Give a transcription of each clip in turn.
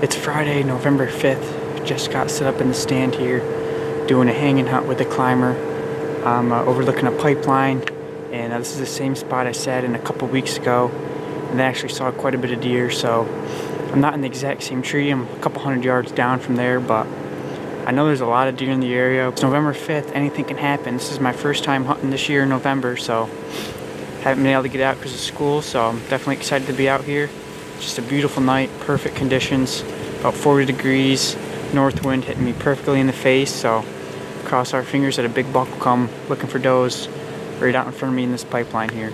It's Friday, November 5th. Just got set up in the stand here doing a hanging hunt with a climber. I'm overlooking a pipeline, and this is the same spot I sat in a couple weeks ago, and I actually saw quite a bit of deer. So I'm not in the exact same tree. I'm a couple hundred yards down from there, but I know there's a lot of deer in the area. It's November 5th. Anything can happen. This is my first time hunting this year in November, so haven't been able to get out because of school, so I'm definitely excited to be out here. Just a beautiful night, perfect conditions, about 40 degrees, north wind hitting me perfectly in the face, so cross our fingers that a big buck will come looking for does right out in front of me in this pipeline here.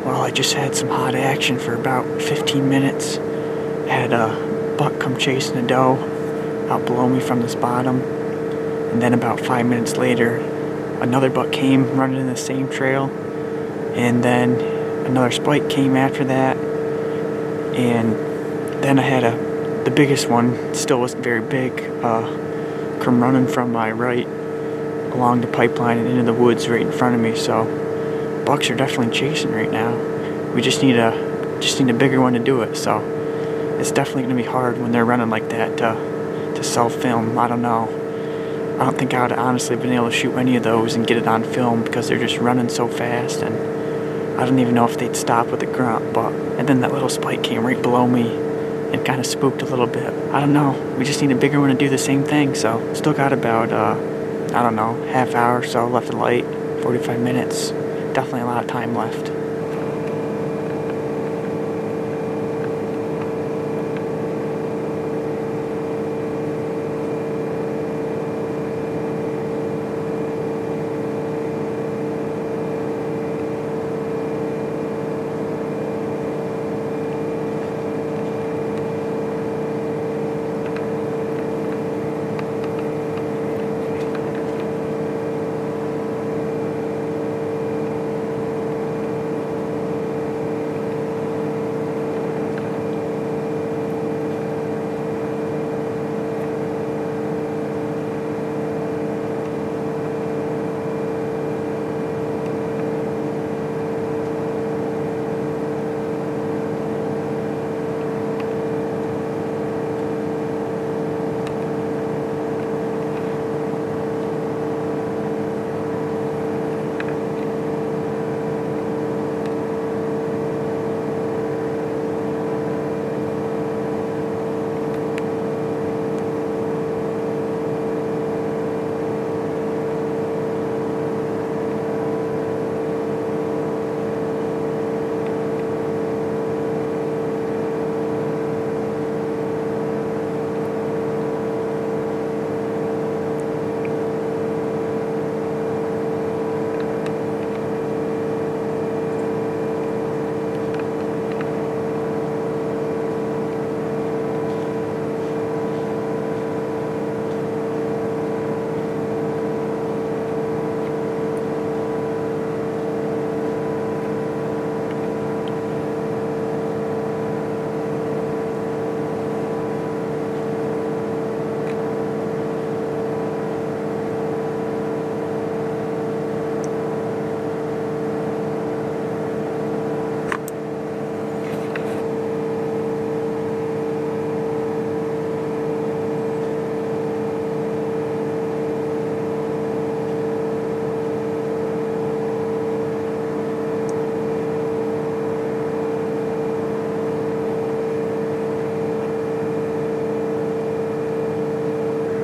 Well, I just had some hot action for about 15 minutes. Had a buck come chasing a doe out below me from this bottom. And then about 5 minutes later, another buck came running in the same trail. And then another spike came after that. And then I had the biggest one, still wasn't very big, come running from my right along the pipeline and into the woods right in front of me. So bucks are definitely chasing right now. We just need a bigger one to do it. So it's definitely going to be hard when they're running like that to self-film. I don't know. I don't think I would have honestly been able to shoot any of those and get it on film because they're just running so fast, and I don't even know if they'd stop with a grunt. And then that little spike came right below me and kind of spooked a little bit. I don't know. We just need a bigger one to do the same thing. So still got about, I don't know, half hour or so left of light, 45 minutes. Definitely a lot of time left.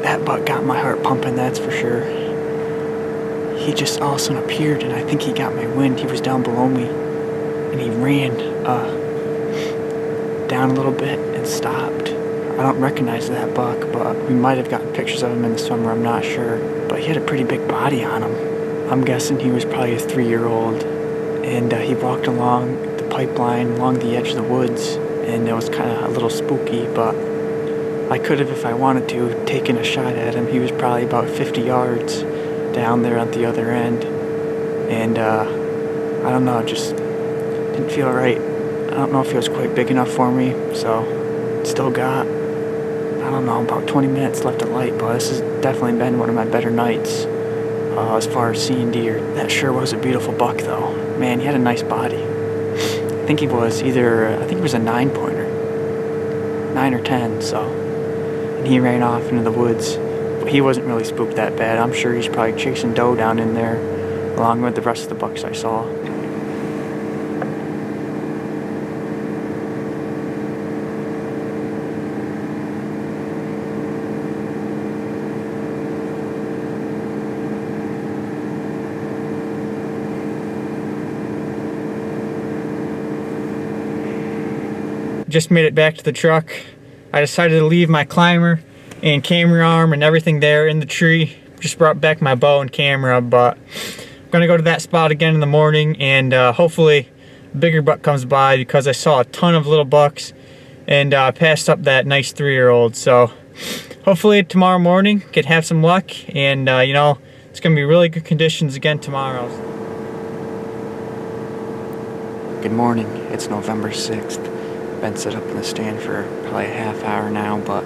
That buck got my heart pumping, that's for sure. He just all of a sudden appeared, and I think he got my wind. He was down below me, and he ran down a little bit and stopped. I don't recognize that buck, but we might have gotten pictures of him in the summer, I'm not sure. But he had a pretty big body on him. I'm guessing he was probably a 3-year-old, and he walked along the pipeline, along the edge of the woods, and it was kind of a little spooky, but I could have, if I wanted to, taken a shot at him. He was probably about 50 yards down there at the other end. And I don't know, just didn't feel right. I don't know if he was quite big enough for me, so still got, I don't know, about 20 minutes left of light, but this has definitely been one of my better nights as far as seeing deer. That sure was a beautiful buck, though. Man, he had a nice body. I think he was I think he was a 9-pointer, 9 or 10, so. And he ran off into the woods. But he wasn't really spooked that bad. I'm sure he's probably chasing doe down in there, along with the rest of the bucks I saw. Just made it back to the truck. I decided to leave my climber and camera arm and everything there in the tree. Just brought back my bow and camera, but I'm gonna go to that spot again in the morning, and hopefully a bigger buck comes by, because I saw a ton of little bucks and passed up that nice 3-year-old. So hopefully tomorrow morning could have some luck, and you know, it's gonna be really good conditions again tomorrow. Good morning. It's November 6th. Been set up in the stand for probably a half hour now, but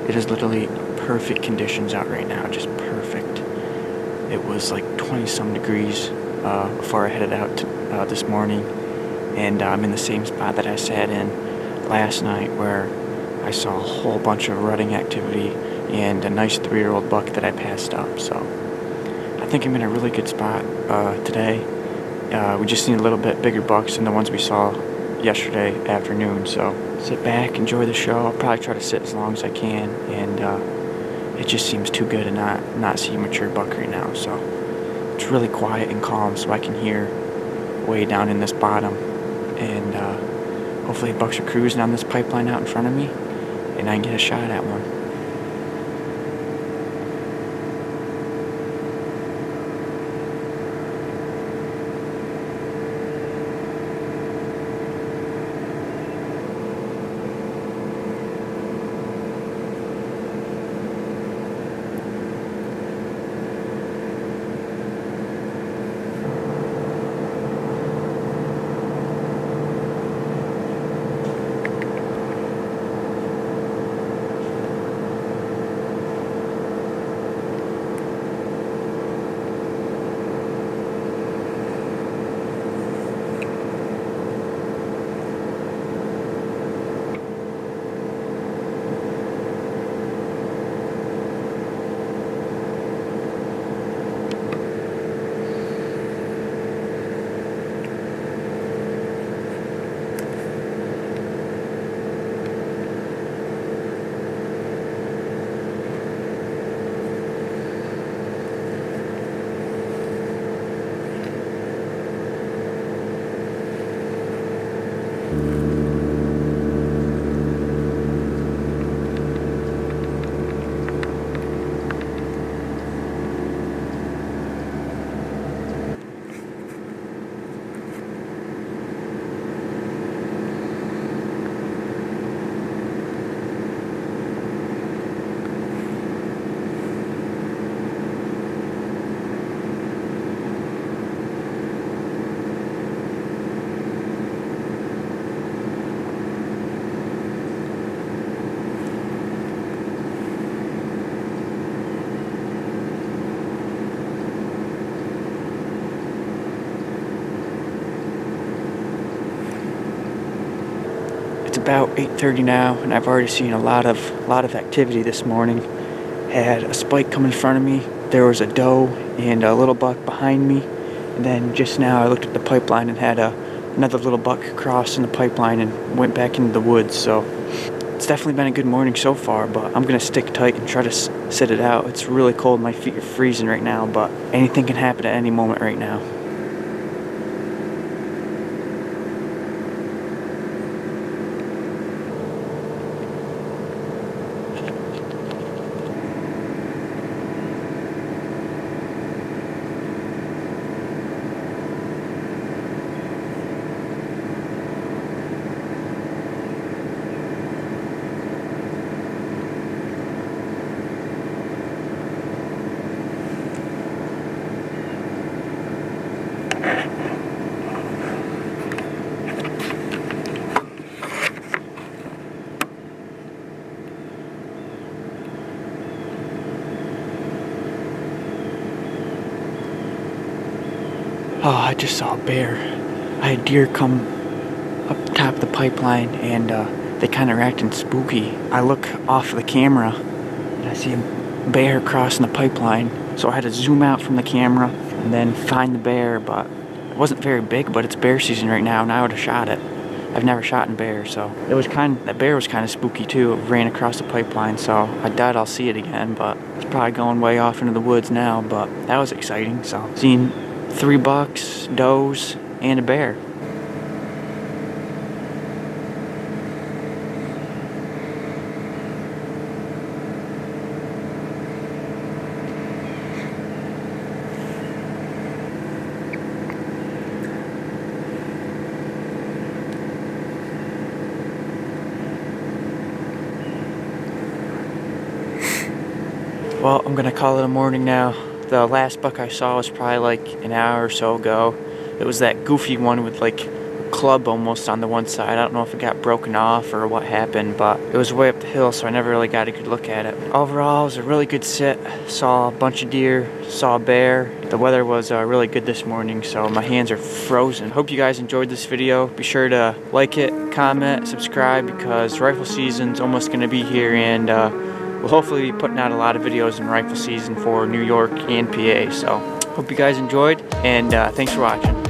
it is literally perfect conditions out right now, just perfect. It was like 20-some degrees before I headed out this morning, and I'm in the same spot that I sat in last night, where I saw a whole bunch of rutting activity and a nice 3-year-old buck that I passed up. So I think I'm in a really good spot today. We just need a little bit bigger bucks than the ones we saw yesterday afternoon, so sit back, enjoy the show. I'll probably try to sit as long as I can, and it just seems too good to not see a mature buck right now. So it's really quiet and calm, so I can hear way down in this bottom, and hopefully bucks are cruising on this pipeline out in front of me, and I can get a shot at one. It's about 8:30 now, and I've already seen a lot of activity this morning. Had a spike come in front of me. There was a doe and a little buck behind me, and then just now I looked at the pipeline and had another little buck cross in the pipeline and went back into the woods. So it's definitely been a good morning so far, but I'm gonna stick tight and try to sit it out. It's really cold. My feet are freezing right now, but anything can happen at any moment right now. Oh, I just saw a bear. I had deer come up top of the pipeline, and they kind of acting spooky. I look off the camera, and I see a bear crossing the pipeline. So I had to zoom out from the camera and then find the bear, but it wasn't very big, but it's bear season right now, and I would have shot it. I've never shot in bear, so that bear was kind of spooky too. It ran across the pipeline, so I doubt I'll see it again, but it's probably going way off into the woods now, but that was exciting. So seeing 3 bucks, does, and a bear. Well, I'm gonna call it a morning now. The last buck I saw was probably like an hour or so ago. It was that goofy one with like a club almost on the one side. I don't know if it got broken off or what happened, but it was way up the hill, so I never really got a good look at it. Overall, it was a really good sit. Saw a bunch of deer, saw a bear. The weather was really good this morning, so my hands are frozen. Hope you guys enjoyed this video. Be sure to like it, comment, subscribe, because rifle season's almost gonna be here, and we'll hopefully be putting out a lot of videos in rifle season for New York and PA. So hope you guys enjoyed, and thanks for watching.